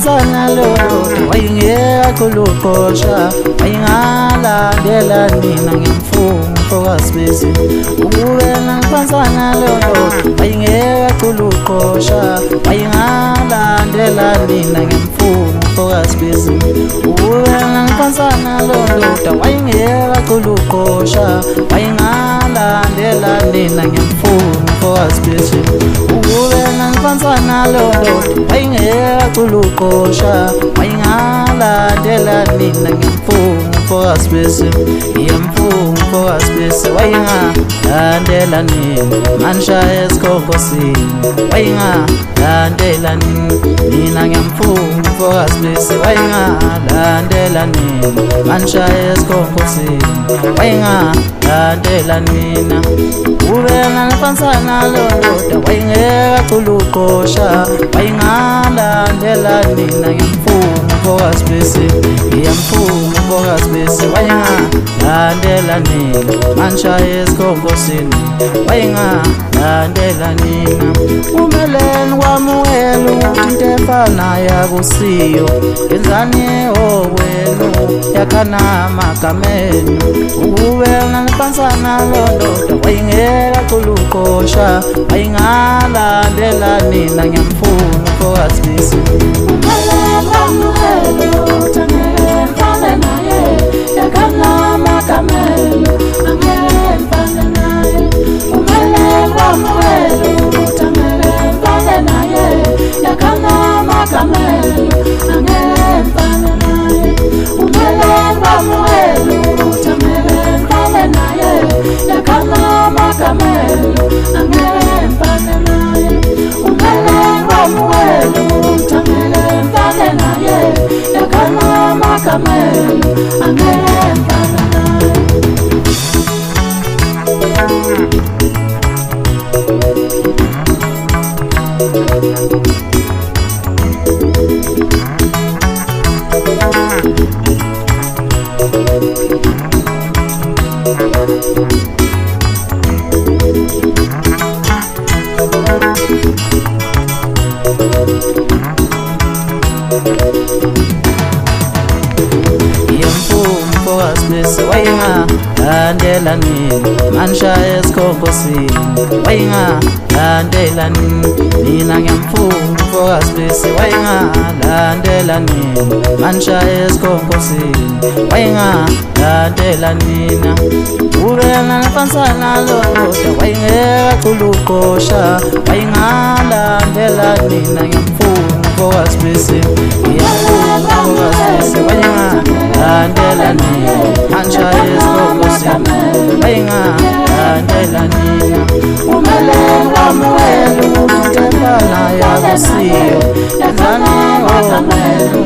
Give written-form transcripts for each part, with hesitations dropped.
Sana lolo wayingeka kulukosha wayingalandela nina ngemfumfu kasibisi uwena ngiphansana lolo wayingeka kulukosha wayingalandela nina ngemfumfu kasibisi uwena ngiphansana lolo wayingeka kulukosha wayingalandela nina ngemfumfu kasibisi uwena ngiphansana lolo wayingeka kulukosha wayingalandela nina ngemfumfu kasibisi yemfumfu kasibisi wayingalandela nina manshaya esikhonkosini wayingalandela nina ngemfumfu kasibisi wayingalandela nina manshaya esikhonkosini wayingalandela nina ubena ngiphansana lolo wayingeka kulukosha wayingalandela nina ngemfumfu kasibisi yemfumfu kasibisi wayingalandela nina manshaya esikhonkosini wayingalandela nina umeleni wamukela ukuthi into efanayo akusiyo yenzani okwenu yakhana magamenu ubena ngiphansana lolo wayingeka kulukosha wayingalandela nina ngemfumfu kasibisi umeleni wamukela ukuthi angeke ngifane naye yakhana magamenu angeke ngifane naye umeleni wamukela ukuthi angeke ngifane naye yakhana magamenu angeke ngifane naye umeleni wamukela ukuthi angeke ngifane naye yakhana magamenu angeke ngifane naye umeleni wamukela ukuthi angeke ngifane naye yakhana magamenu angeke ngifane naye yemfumfu kasibisi wayingalandela nina manshaya esikhonkosini wayingalandela nina ngemfumfu kasibisi wayingalandela nina manshaya esikhonkosini wayingalandela nina ubena ngiphansana lolo wayingeka kulukosha wayingalandela nina ngemfumfu kasibisi yemfumfu kasibisi wayingalandela nina manshaya esikhonkosini wayingalandela nina umeleni wamukela ukuthi into efanayo akusiyo yenzani okwenu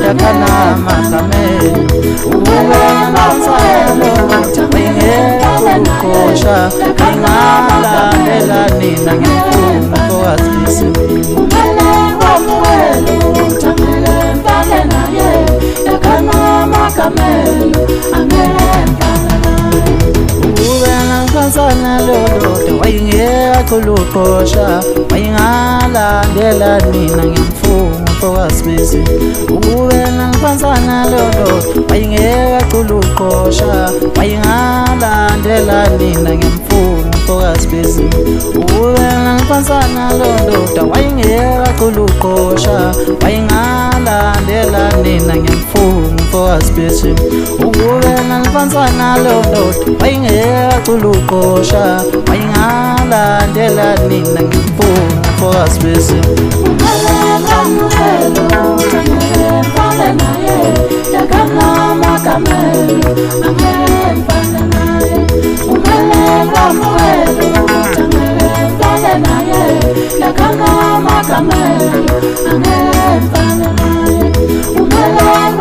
yakhana magamenu ubena ngiphansana lolo wayingeka kulukosha wayingalandela nina ngemfumfu kasibisi umeleni wamukela ukuthi angeke ngifane naye yakhana magamenu angeke ngifane naye ubena ngiphansana lolo wayingeka kulukosha wayingalandela nina ngemfumfu kasibisi ubena ngiphansana lolo wayingeka kulukosha wayingalandela nina ngemfumfu kasibisi ubena ngiphansana lolo wayingeka kulukosha wayingalandela nina ngemfumfu kasibisi ubena ngiphansana lolo wayingeka kulukosha wayingalandela nina ngemfumfu kasibisi umeleni wamukela ukuthi angeke ngifane naye yakhana magamenu angeke ngifane naye umeleni wamukela ukuthi angeke ngifane naye yakhana magamenu angeke ngifane naye umeleni